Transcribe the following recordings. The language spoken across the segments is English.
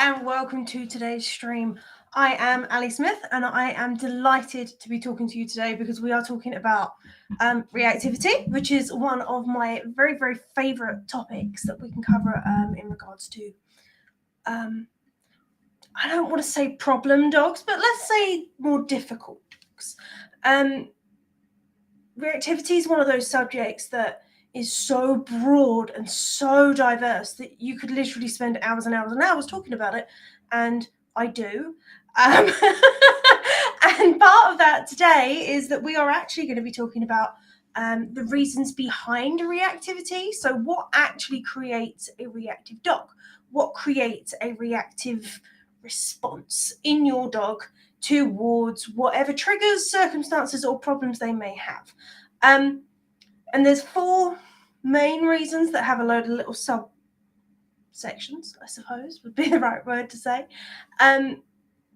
and welcome to today's stream. I am Ali Smith and I am delighted to be talking to you today because we are talking about reactivity, which is one of my very, very favourite topics that we can cover in regards to, I don't want to say problem dogs, but let's say more difficult dogs. Reactivity is one of those subjects that is so broad and so diverse that you could literally spend hours and hours and hours talking about it, and I do. And part of that today is that we are actually going to be talking about the reasons behind reactivity. So what actually creates a reactive dog? What creates a reactive response in your dog towards whatever triggers, circumstances, or problems they may have. And there's 4 main reasons that have a load of little subsections, I suppose, would be the right word to say. And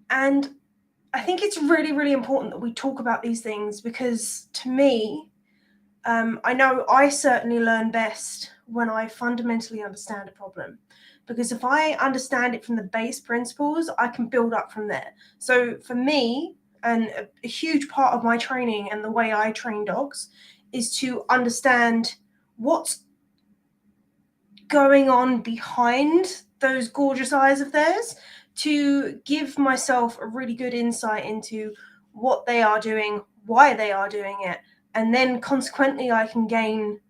I think it's really, really important that we talk about these things because to me, I know I certainly learn best when I fundamentally understand a problem. Because if I understand it from the base principles, I can build up from there. So for me, and a huge part of my training and the way I train dogs is to understand what's going on behind those gorgeous eyes of theirs, to give myself a really good insight into what they are doing, why they are doing it, and then consequently I can gain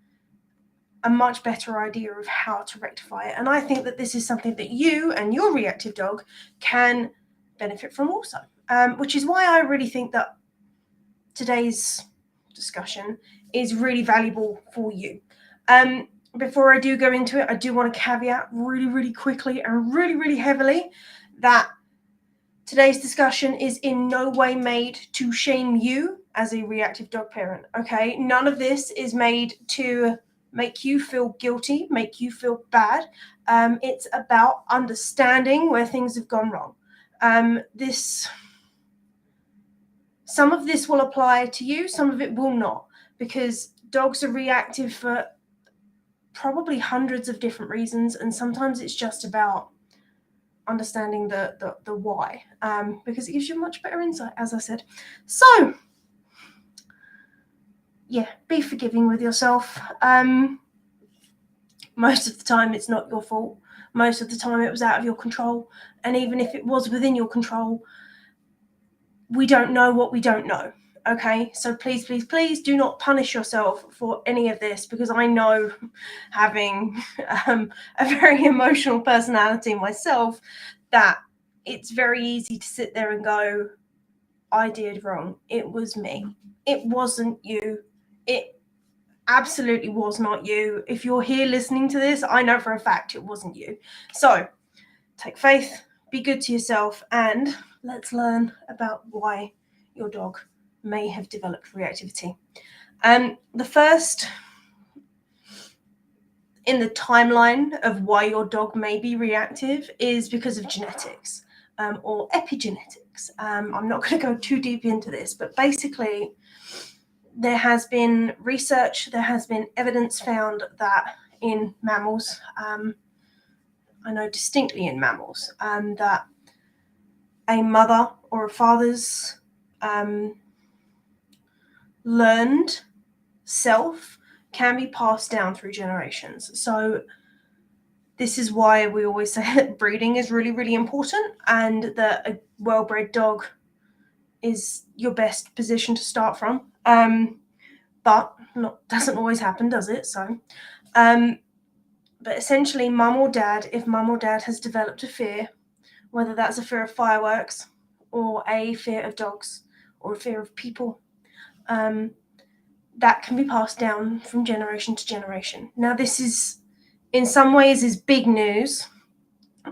a much better idea of how to rectify it. And I think that this is something that you and your reactive dog can benefit from also, which is why I really think that today's discussion is really valuable for you. Before I do go into it, I do want to caveat really, really quickly and really, really heavily that today's discussion is in no way made to shame you as a reactive dog parent, okay? None of this is made to make you feel guilty, make you feel bad. It's about understanding where things have gone wrong. Some of this will apply to you, some of it will not, because dogs are reactive for probably hundreds of different reasons, and sometimes it's just about understanding the why, because it gives you much better insight, as I said. So, yeah, be forgiving with yourself. Most of the time it's not your fault. Most of the time it was out of your control. And even if it was within your control, we don't know what we don't know. Okay, so please, please, please do not punish yourself for any of this, because I know, having a very emotional personality myself, that it's very easy to sit there and go, I did wrong. It was me. It wasn't you. It absolutely was not you. If you're here listening to this, I know for a fact it wasn't you. So take faith, be good to yourself, and let's learn about why your dog may have developed reactivity. The first in the timeline of why your dog may be reactive is because of genetics, or epigenetics. I'm not going to go too deep into this, but basically there has been research, there has been evidence found that in mammals, I know distinctly in mammals, that a mother or a father's learned self can be passed down through generations. So this is why we always say that breeding is really, really important, and that a well-bred dog is your best position to start from. But doesn't always happen, does it? So, but essentially, mum or dad, if mum or dad has developed a fear, whether that's a fear of fireworks or a fear of dogs or a fear of people, that can be passed down from generation to generation. Now, this is, in some ways, is big news,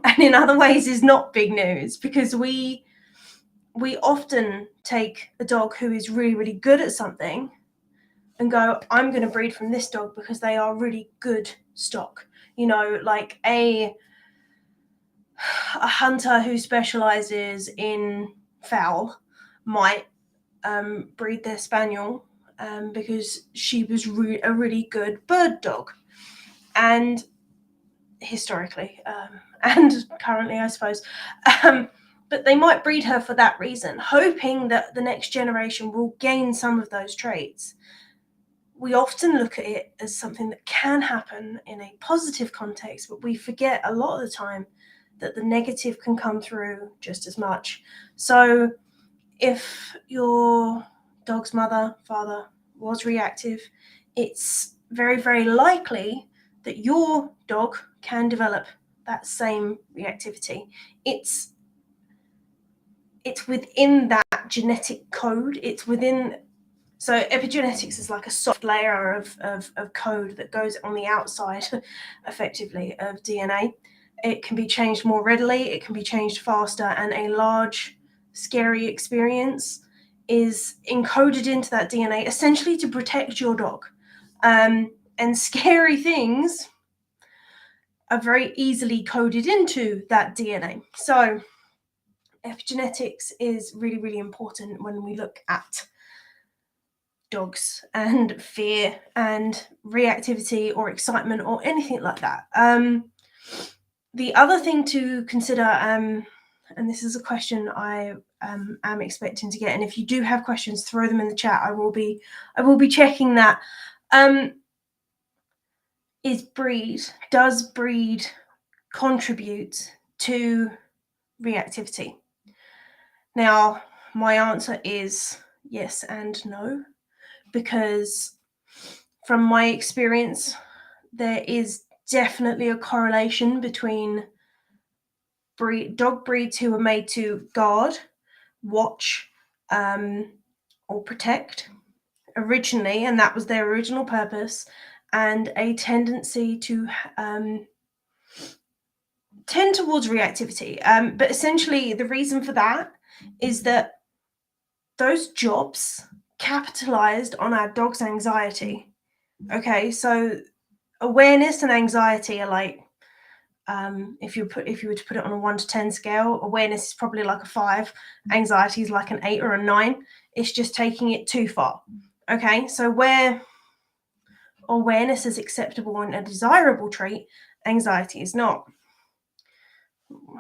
and in other ways is not big news, because we often take a dog who is really, really good at something and go, I'm going to breed from this dog because they are really good stock. You know, like a hunter who specializes in fowl might breed their spaniel because she was a really good bird dog. And historically, and currently, I suppose. But they might breed her for that reason, hoping that the next generation will gain some of those traits. We often look at it as something that can happen in a positive context, but we forget a lot of the time that the negative can come through just as much. So if your dog's mother, father was reactive, it's very, very likely that your dog can develop that same reactivity. It's within that genetic code. It's within. So epigenetics is like a soft layer of code that goes on the outside, effectively, of DNA. It can be changed more readily, it can be changed faster, and a large, scary experience is encoded into that DNA, essentially to protect your dog. And scary things are very easily coded into that DNA. So epigenetics is really, really important when we look at dogs and fear and reactivity or excitement or anything like that. The other thing to consider, and this is a question I am expecting to get, and if you do have questions, throw them in the chat. I will be checking that. Does breed contribute to reactivity? Now, my answer is yes and no, because from my experience, there is definitely a correlation between dog breeds who are made to guard, watch, or protect originally, and that was their original purpose, and a tendency to tend towards reactivity. But essentially, the reason for that is that those jobs capitalized on our dog's anxiety. Okay, so awareness and anxiety are like, if you were to put it on a 1 to 10 scale, awareness is probably like a 5, anxiety is like an 8 or a 9. It's just taking it too far. Okay, so where awareness is acceptable and a desirable trait, anxiety is not.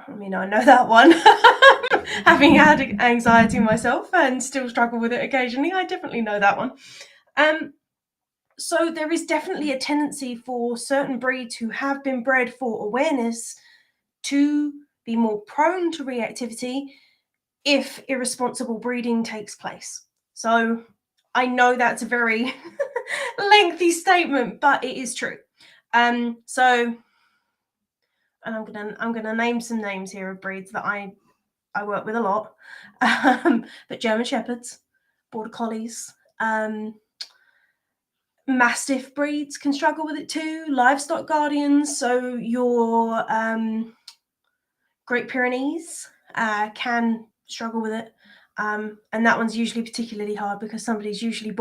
I mean, I know that one. Having had anxiety myself and still struggle with it occasionally, I definitely know that one. So there is definitely a tendency for certain breeds who have been bred for awareness to be more prone to reactivity if irresponsible breeding takes place. So I know that's a very lengthy statement, but it is true. So, and I'm gonna name some names here of breeds that I work with a lot, but German Shepherds, Border Collies, Mastiff breeds can struggle with it too. Livestock guardians, so your Great Pyrenees can struggle with it, and that one's usually particularly hard because somebody's usually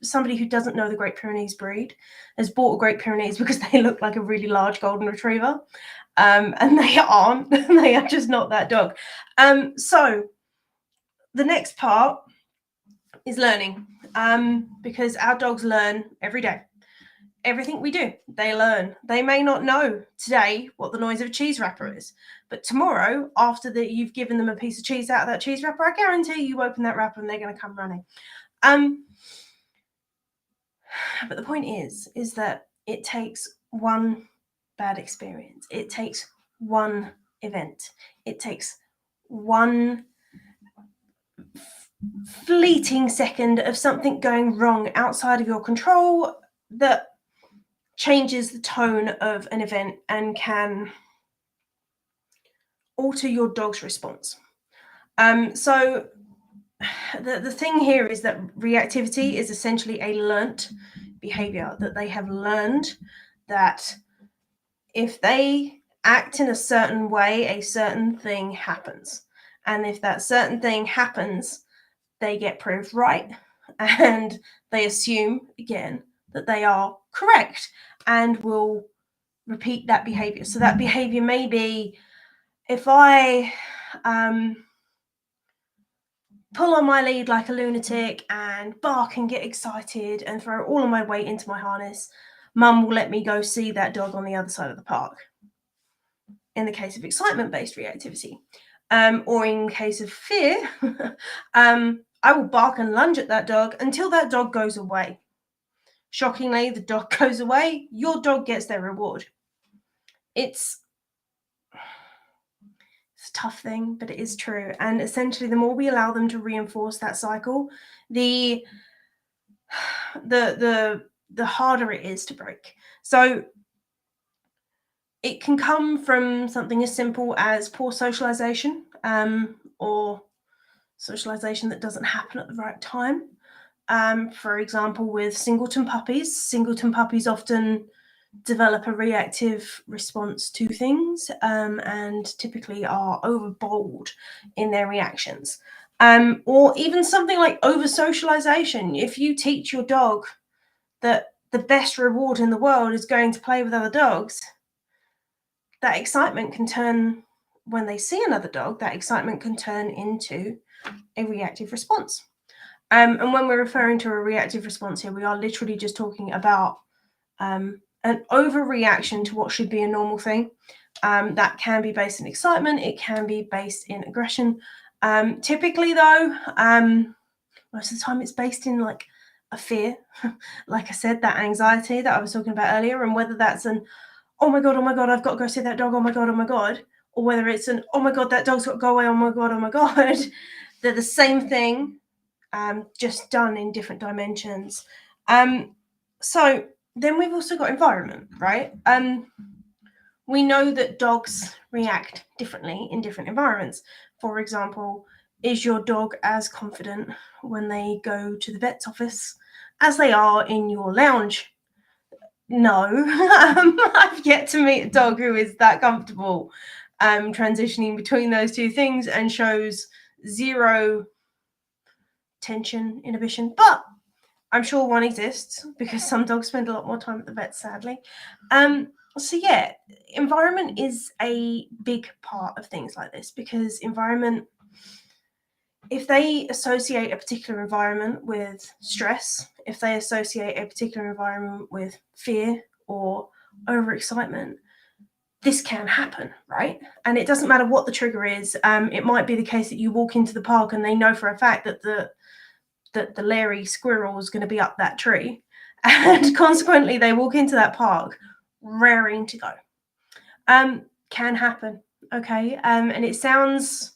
somebody who doesn't know the Great Pyrenees breed has bought a Great Pyrenees because they look like a really large golden retriever, and they aren't. They are just not that dog. So the next part is learning, because our dogs learn every day. Everything we do, they learn. They may not know today what the noise of a cheese wrapper is, but tomorrow, after that you've given them a piece of cheese out of that cheese wrapper, I guarantee you open that wrapper and they're going to come running. But the point is that it takes one bad experience. It takes one event. It takes one fleeting second of something going wrong outside of your control that changes the tone of an event and can alter your dog's response. So the thing here is that reactivity is essentially a learnt behavior, that they have learned that if they act in a certain way, a certain thing happens. And if that certain thing happens, they get proved right, and they assume again that they are correct and will repeat that behavior. So that behavior may be, if I pull on my lead like a lunatic and bark and get excited and throw all of my weight into my harness, Mum will let me go see that dog on the other side of the park. in the case of excitement-based reactivity. Or in case of fear, I will bark and lunge at that dog until that dog goes away. Shockingly, the dog goes away, your dog gets their reward. It's a tough thing, but it is true. And essentially, the more we allow them to reinforce that cycle, the harder it is to break. So it can come from something as simple as poor socialization, or socialization that doesn't happen at the right time. For example, with singleton puppies often develop a reactive response to things, and typically are overbold in their reactions. Or even something like over-socialization. If you teach your dog that the best reward in the world is going to play with other dogs, that excitement can turn, when they see another dog, that excitement can turn into a reactive response. And when we're referring to a reactive response here, we are literally just talking about an overreaction to what should be a normal thing. That can be based in excitement. It can be based in aggression. Typically, though, most of the time it's based in like a fear. Like I said, that anxiety that I was talking about earlier, and whether that's an, oh my God, I've got to go see that dog, oh my God, or whether it's an, oh my God, that dog's got to go away, oh my God, they're the same thing, just done in different dimensions. So then we've also got environment, right? We know that dogs react differently in different environments. For example, is your dog as confident when they go to the vet's office as they are in your lounge? No. I've yet to meet a dog who is that comfortable transitioning between those two things and shows zero tension inhibition, but I'm sure one exists because some dogs spend a lot more time at the vet, sadly. So yeah, environment is a big part of things like this, because environment, if they associate a particular environment with stress, if they associate a particular environment with fear or overexcitement, this can happen, right? And it doesn't matter what the trigger is. It might be the case that you walk into the park and they know for a fact that the Larry squirrel is going to be up that tree, and consequently they walk into that park raring to go. Can happen, okay? And it sounds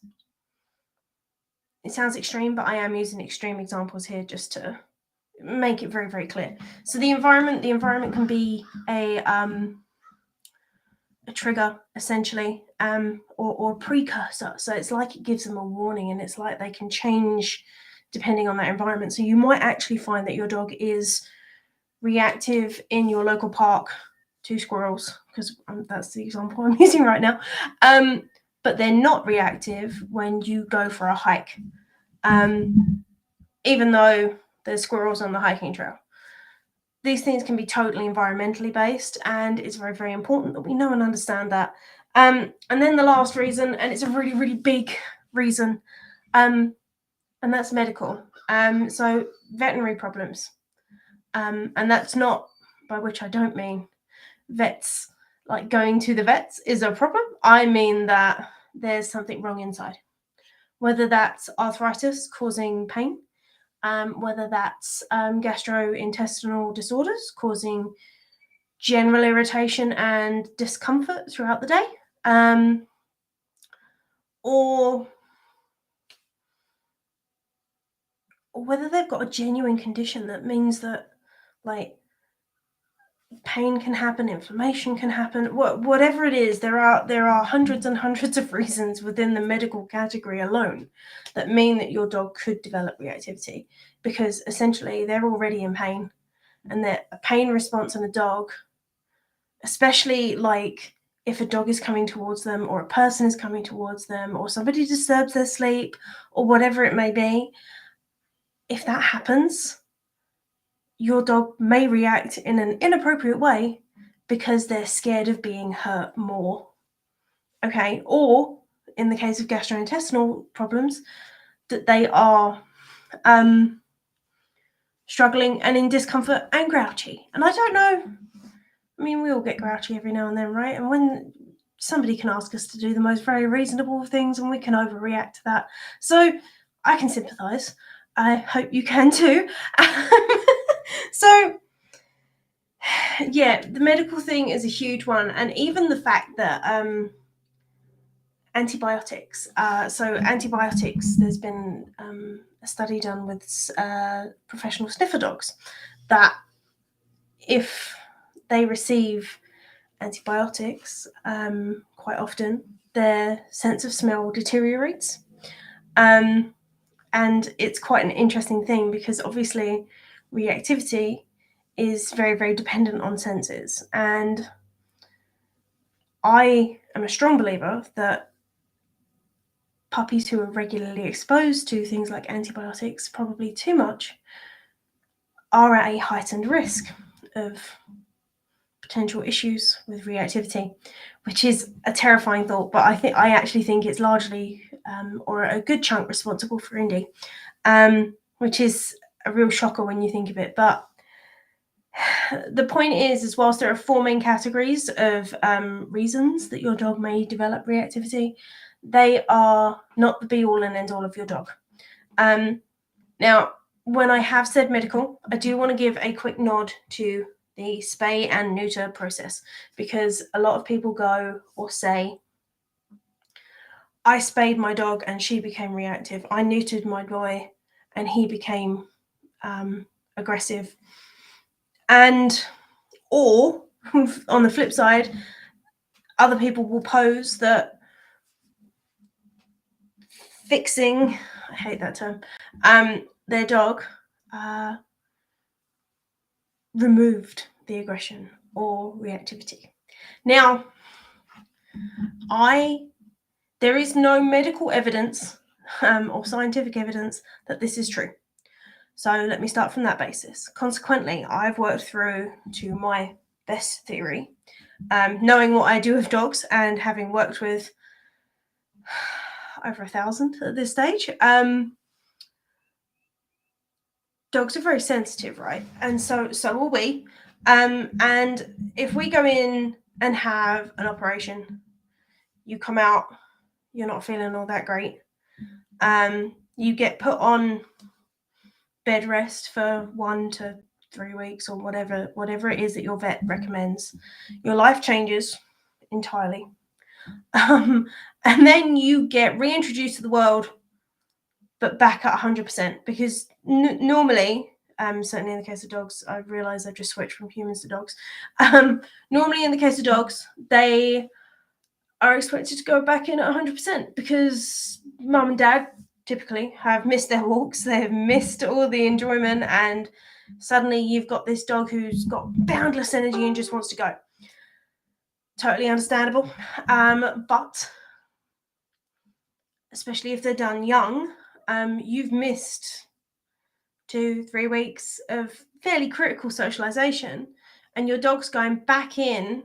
extreme, but I am using extreme examples here just to make it very, very clear. So the environment can be a trigger, essentially, or a precursor. So it's like it gives them a warning, and it's like they can change depending on that environment. So you might actually find that your dog is reactive in your local park to squirrels, because that's the example I'm using right now. But they're not reactive when you go for a hike, even though there's squirrels on the hiking trail. These things can be totally environmentally based, and it's very, very important that we know and understand that. And then the last reason, and it's a really, really big reason, and that's medical. So veterinary problems. And that's not, by which I don't mean vets, like going to the vets is a problem. I mean that there's something wrong inside, whether that's arthritis causing pain, whether that's gastrointestinal disorders causing general irritation and discomfort throughout the day, or whether they've got a genuine condition that means that, like, pain can happen, inflammation can happen, whatever it is. There are hundreds and hundreds of reasons within the medical category alone that mean that your dog could develop reactivity, because essentially they're already in pain, and that a pain response in a dog, especially like if a dog is coming towards them, or a person is coming towards them, or somebody disturbs their sleep, or whatever it may be, if that happens, your dog may react in an inappropriate way because they're scared of being hurt more, okay? Or in the case of gastrointestinal problems, that they are struggling and in discomfort and grouchy. And I don't know, I mean, we all get grouchy every now and then, right? And when somebody can ask us to do the most very reasonable of things and we can overreact to that. So I can sympathize. I hope you can too. So yeah, the medical thing is a huge one. And even the fact that antibiotics. So antibiotics, there's been a study done with professional sniffer dogs that if they receive antibiotics, quite often their sense of smell deteriorates. And it's quite an interesting thing because obviously reactivity is very, very dependent on senses. And I am a strong believer that puppies who are regularly exposed to things like antibiotics, probably too much, are at a heightened risk of potential issues with reactivity, which is a terrifying thought. But I actually think it's largely, or a good chunk, responsible for Indy, which is a real shocker when you think of it. But the point is whilst there are 4 main categories of reasons that your dog may develop reactivity, they are not the be all and end all of your dog. Now, when I have said medical, I do want to give a quick nod to the spay and neuter process, because a lot of people go or say, I spayed my dog and she became reactive. I neutered my boy and he became aggressive. And or on the flip side, other people will pose that fixing, I hate that term, their dog removed the aggression or reactivity. Now, there is no medical evidence or scientific evidence that this is true. So let me start from that basis. Consequently, I've worked through to my best theory, knowing what I do with dogs and having worked with over 1,000 at this stage. Dogs are very sensitive, right? And so are we. And if we go in and have an operation, you come out, you're not feeling all that great. You get put on bed rest for 1 to 3 weeks or whatever it is that your vet recommends. Your life changes entirely. And then you get reintroduced to the world, but back at 100%, because normally, certainly in the case of dogs, I realise I've just switched from humans to dogs. Normally in the case of dogs, they are expected to go back in at 100% because mum and dad typically have missed their walks, they've missed all the enjoyment, and suddenly you've got this dog who's got boundless energy and just wants to go. Totally understandable. But especially if they're done young, you've missed 2-3 weeks of fairly critical socialization, and your dog's going back in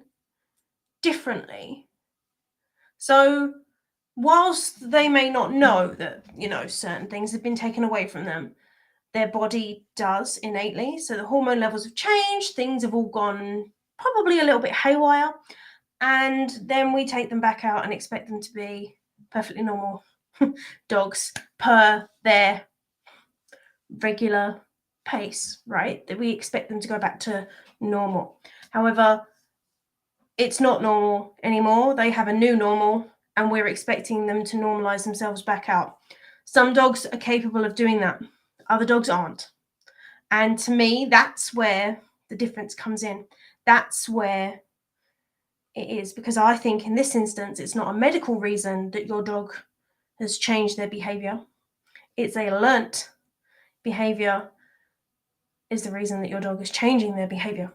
differently. So whilst they may not know that, certain things have been taken away from them, their body does innately. So the hormone levels have changed, things have all gone probably a little bit haywire, and then we take them back out and expect them to be perfectly normal dogs per their regular pace, right? That we expect them to go back to normal. However, it's not normal anymore. They have a new normal, and we're expecting them to normalize themselves back out. Some dogs are capable of doing that. Other dogs aren't. And to me, that's where the difference comes in. That's where it is, because I think in this instance, it's not a medical reason that your dog has changed their behavior. It's a learnt behavior is the reason that your dog is changing their behavior.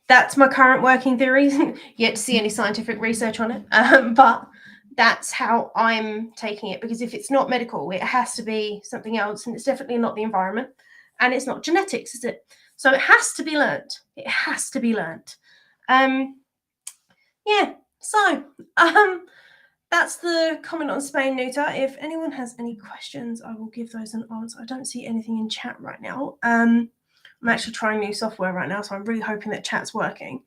That's my current working theory. Yet to see any scientific research on it, but that's how I'm taking it, because if it's not medical, it has to be something else, and it's definitely not the environment, and it's not genetics, is it? So it has to be learnt. It has to be learnt. Yeah, so that's the comment on spay and neuter. If anyone has any questions, I will give those an answer. I don't see anything in chat right now. I'm actually trying new software right now, so I'm really hoping that chat's working.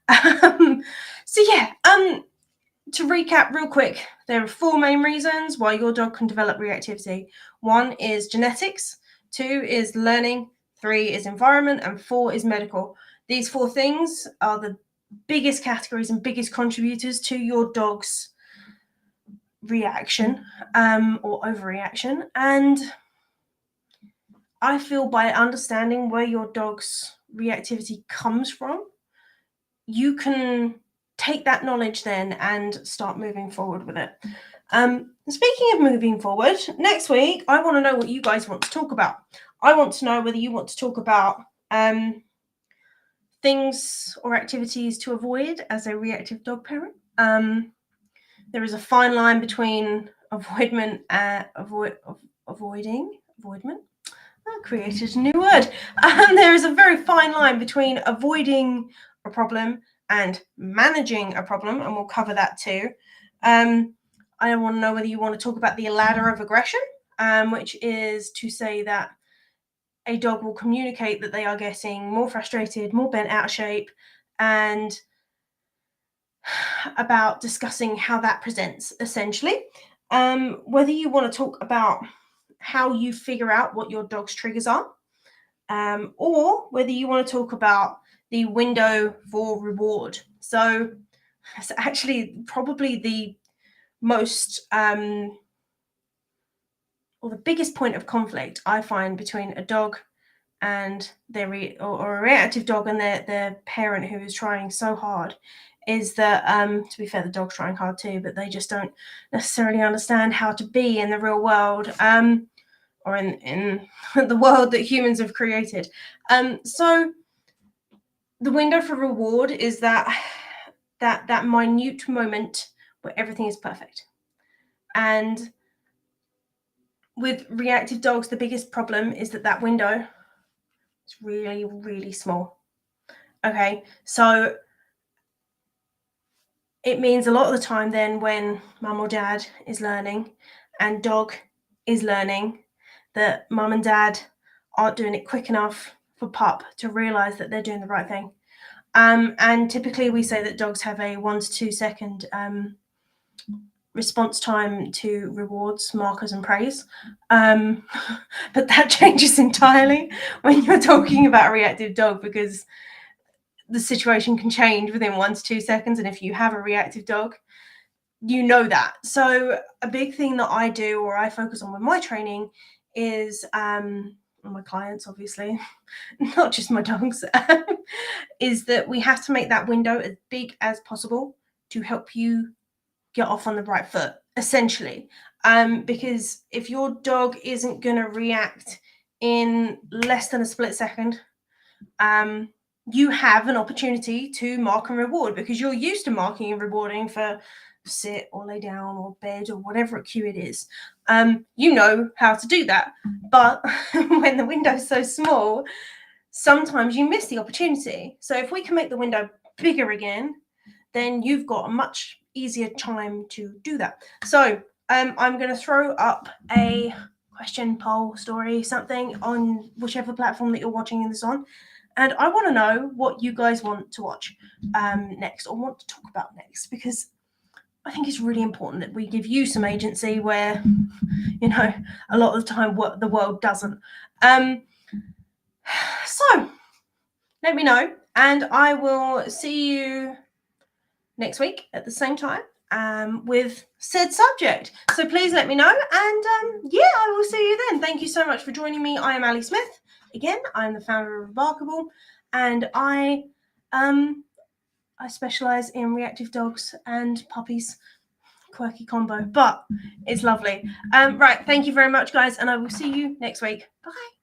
So yeah, to recap real quick, there are 4 main reasons why your dog can develop reactivity. 1 is genetics, 2 is learning, 3 is environment, and 4 is medical. These 4 things are the biggest categories and biggest contributors to your dog's reaction or overreaction. And I feel by understanding where your dog's reactivity comes from, you can take that knowledge then and start moving forward with it. Speaking of moving forward, next week, I want to know what you guys want to talk about. I want to know whether you want to talk about things or activities to avoid as a reactive dog parent. There is a fine line between avoidment. I created a new word. There is a very fine line between avoiding a problem and managing a problem, and we'll cover that too. I want to know whether you want to talk about the ladder of aggression, which is to say that a dog will communicate that they are getting more frustrated, more bent out of shape, and about discussing how that presents, essentially. Whether you want to talk about how you figure out what your dog's triggers are, or whether you want to talk about the window for reward. So it's actually probably the most or the biggest point of conflict I find between a dog and their or a reactive dog and their parent who is trying so hard is that to be fair, the dog's trying hard too, but they just don't necessarily understand how to be in the real world, or in the world that humans have created. So the window for reward is that minute moment where everything is perfect. And with reactive dogs, the biggest problem is that window is really, really small. Okay, so it means a lot of the time then when mum or dad is learning and dog is learning, that mum and dad aren't doing it quick enough for pup to realize that they're doing the right thing. And typically we say that dogs have a 1 to 2 second response time to rewards, markers, and praise. But that changes entirely when you're talking about a reactive dog, because the situation can change within 1 to 2 seconds. And if you have a reactive dog, you know that. So a big thing that I do, or I focus on with my training, is my clients, obviously, not just my dogs, is that we have to make that window as big as possible to help you get off on the right foot, essentially. Because if your dog isn't going to react in less than a split second, you have an opportunity to mark and reward, because you're used to marking and rewarding for sit or lay down or bed or whatever cue it is. You know how to do that. But when the window's so small, sometimes you miss the opportunity. So if we can make the window bigger again, then you've got a much easier time to do that. So I'm going to throw up a question, poll, story, something on whichever platform that you're watching this on. And I want to know what you guys want to watch next, or want to talk about next, because I think it's really important that we give you some agency where, you know, a lot of the time the world doesn't. So let me know, and I will see you next week at the same time with said subject. So please let me know, and yeah, I will see you then. Thank you so much for joining me. I am Ali Smith. Again, I'm the founder of Remarkable, and I specialize in reactive dogs and puppies. Quirky combo, but it's lovely. Right, thank you very much, guys, and I will see you next week. Bye.